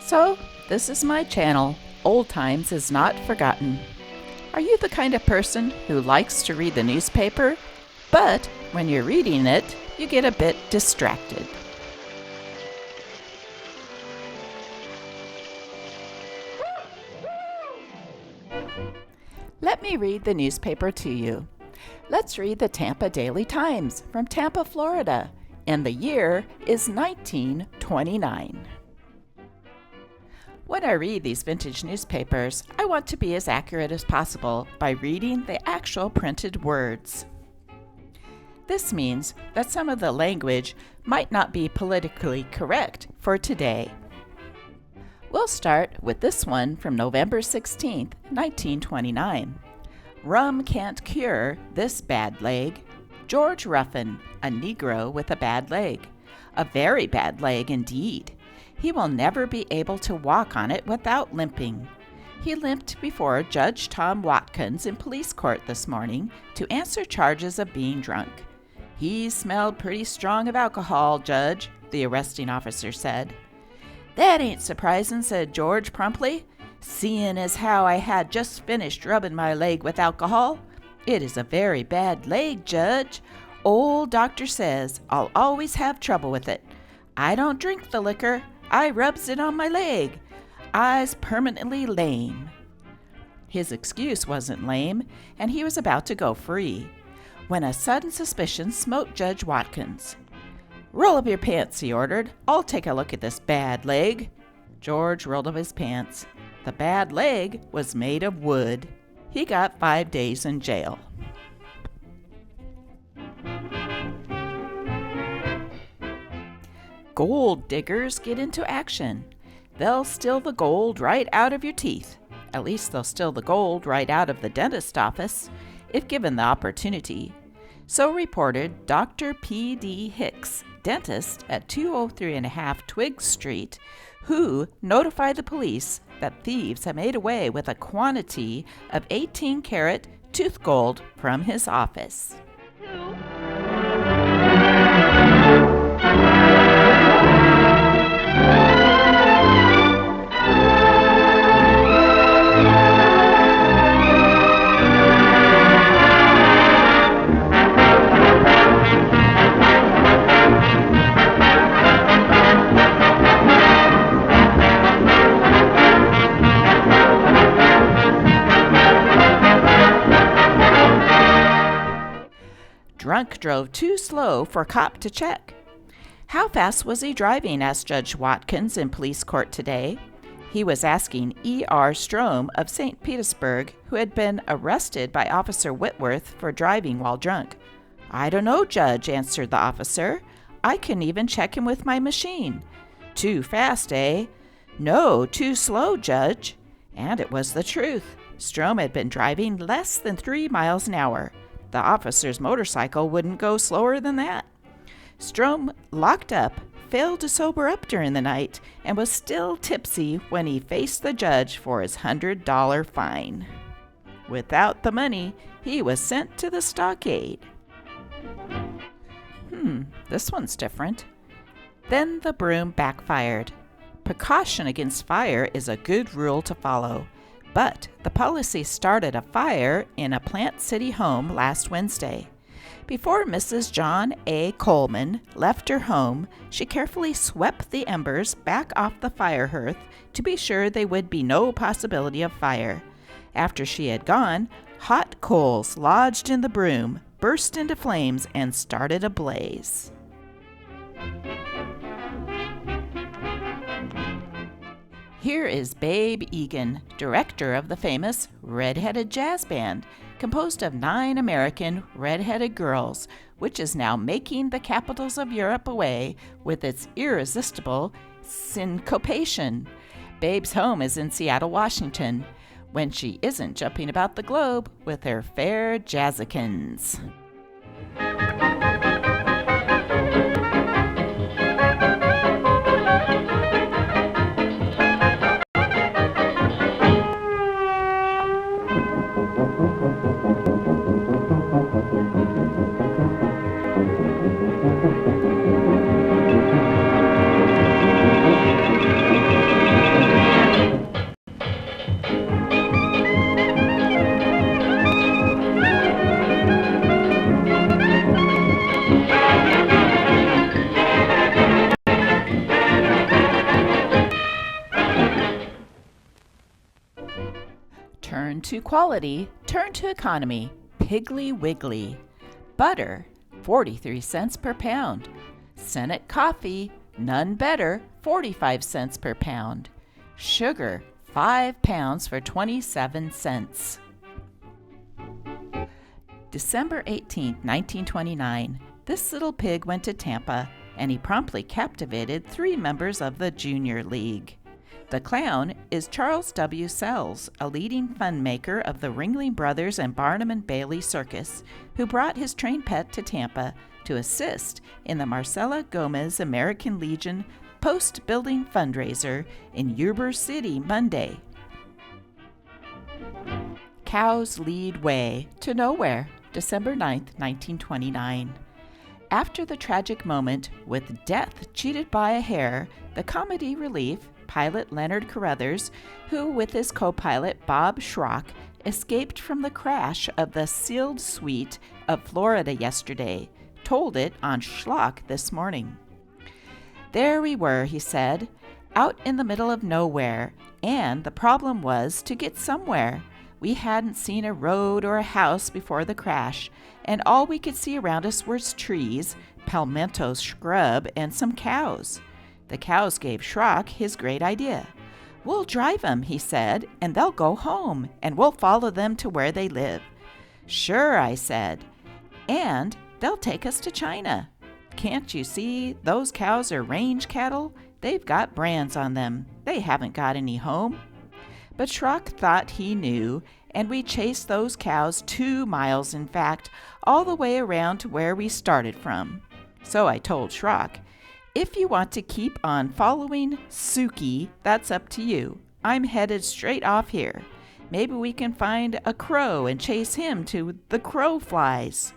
So, this is my channel, Old Times is Not Forgotten. Are you the kind of person who likes to read the newspaper, but when you're reading it, you get a bit distracted? Let me read the newspaper to you. Let's read the Tampa Daily Times from Tampa, Florida, and the year is 1929. When I read these vintage newspapers, I want to be as accurate as possible by reading the actual printed words. This means that some of the language might not be politically correct for today. We'll start with this one from November 16th, 1929. Rum can't cure this bad leg. George Ruffin, a Negro with a bad leg. A very bad leg indeed. He will never be able to walk on it without limping. He limped before Judge Tom Watkins in police court this morning to answer charges of being drunk. He smelled pretty strong of alcohol, Judge, the arresting officer said. That ain't surprising, said George promptly, seeing as how I had just finished rubbing my leg with alcohol. It is a very bad leg, Judge. Old doctor says I'll always have trouble with it. I don't drink the liquor. I rubs it on my leg. I's permanently lame. His excuse wasn't lame, and he was about to go free, when a sudden suspicion smote Judge Watkins. Roll up your pants, he ordered. I'll take a look at this bad leg. George rolled up his pants. The bad leg was made of wood. He got 5 days in jail. Gold diggers get into action. They'll steal the gold right out of your teeth. At least they'll steal the gold right out of the dentist's office, if given the opportunity. So reported Dr. P.D. Hicks, dentist at 203.5 Twiggs Street, who notified the police that thieves had made away with a quantity of 18-karat tooth gold from his office. Drunk drove too slow for cop to check. How fast was he driving? Asked Judge Watkins in police court today. He was asking E.R. Strom of St. Petersburg, who had been arrested by Officer Whitworth for driving while drunk. I don't know, Judge, answered the officer. I couldn't even check him with my machine. Too fast, eh? No, too slow, Judge. And it was the truth. Strom had been driving less than 3 miles an hour. The officer's motorcycle wouldn't go slower than that. Strom locked up, failed to sober up during the night, and was still tipsy when he faced the judge for his $100 fine. Without the money, he was sent to the stockade. This one's different. Then the broom backfired. Precaution against fire is a good rule to follow. But the policy started a fire in a Plant City home last Wednesday. Before Mrs. John A. Coleman left her home, she carefully swept the embers back off the fire hearth to be sure there would be no possibility of fire. After she had gone, hot coals lodged in the broom, burst into flames, and started a blaze. Here is Babe Egan, director of the famous Red-Headed Jazz Band, composed of 9 American red-headed girls, which is now making the capitals of Europe away with its irresistible syncopation. Babe's home is in Seattle, Washington, when she isn't jumping about the globe with her fair jazzikins. Run to quality, turn to economy. Piggly Wiggly. Butter, 43 cents per pound. Senate coffee, none better, 45 cents per pound. Sugar, 5 pounds for 27 cents. December 18, 1929. This little pig went to Tampa, and he promptly captivated 3 members of the Junior League. The clown is Charles W. Sells, a leading fun maker of the Ringling Brothers and Barnum and Bailey Circus, who brought his trained pet to Tampa to assist in the Marcela Gomez American Legion post-building fundraiser in Yuba City Monday. Cows Lead Way to Nowhere, December 9, 1929. After the tragic moment with death cheated by a hair, the comedy relief pilot Leonard Carruthers, who with his co-pilot Bob Schrock escaped from the crash of the sealed suite of Florida yesterday, told it on Schlock this morning. There we were, he said, out in the middle of nowhere, and the problem was to get somewhere. We hadn't seen a road or a house before the crash, and all we could see around us were trees, palmetto scrub, and some cows. The cows gave Schrock his great idea. We'll drive 'em, he said, and they'll go home, and we'll follow them to where they live. Sure, I said, and they'll take us to China. Can't you see those cows are range cattle? They've got brands on them. They haven't got any home. But Schrock thought he knew, and we chased those cows 2 miles, in fact, all the way around to where we started from. So I told Schrock, if you want to keep on following Suki, that's up to you. I'm headed straight off here. Maybe we can find a crow and chase him to the crow flies.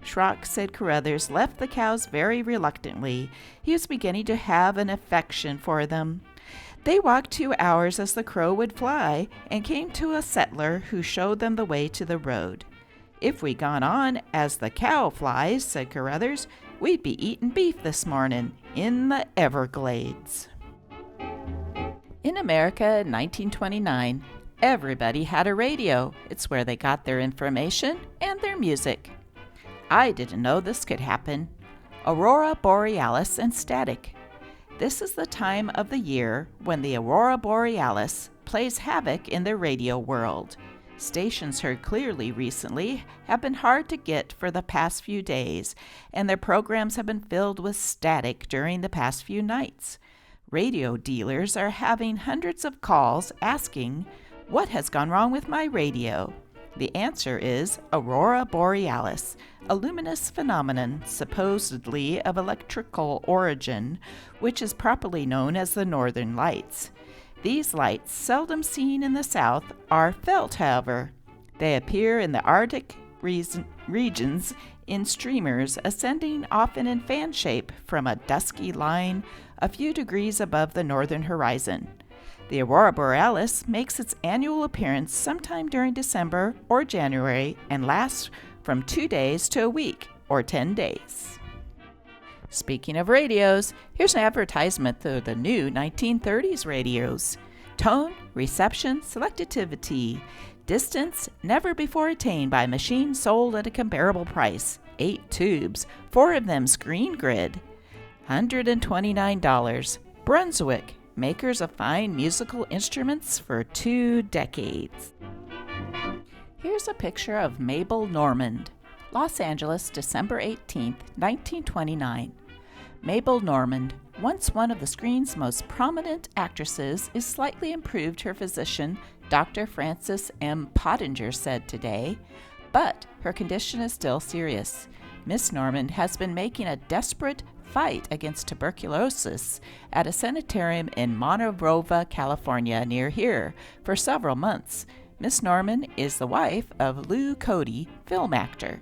Schrock, said Carruthers, left the cows very reluctantly. He was beginning to have an affection for them. They walked 2 hours as the crow would fly and came to a settler who showed them the way to the road. If we'd gone on as the cow flies, said Carruthers, we'd be eating beef this morning in the Everglades. In America in 1929, everybody had a radio. It's where they got their information and their music. I didn't know this could happen. Aurora Borealis and static. This is the time of the year when the Aurora Borealis plays havoc in the radio world. Stations heard clearly recently have been hard to get for the past few days, and their programs have been filled with static during the past few nights. Radio dealers are having hundreds of calls asking, what has gone wrong with my radio? The answer is Aurora Borealis, a luminous phenomenon supposedly of electrical origin, which is properly known as the Northern Lights. These lights, seldom seen in the south, are felt, however. They appear in the Arctic regions in streamers, ascending often in fan shape from a dusky line a few degrees above the northern horizon. The Aurora Borealis makes its annual appearance sometime during December or January and lasts from 2 days to a week or 10 days. Speaking of radios, here's an advertisement for the new 1930s radios. Tone, reception, selectivity, distance never before attained by machine sold at a comparable price. 8 tubes, 4 of them screen grid. $129. Brunswick, makers of fine musical instruments for 2 decades. Here's a picture of Mabel Normand. Los Angeles, December 18, 1929. Mabel Normand, once one of the screen's most prominent actresses, is slightly improved, her physician, Dr. Francis M. Pottinger, said today, but her condition is still serious. Miss Normand has been making a desperate fight against tuberculosis at a sanitarium in Monrovia, California, near here, for several months. Miss Normand is the wife of Lou Cody, film actor.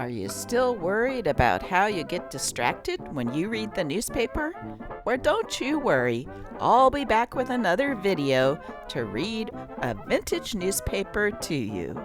Are you still worried about how you get distracted when you read the newspaper? Well, don't you worry. I'll be back with another video to read a vintage newspaper to you.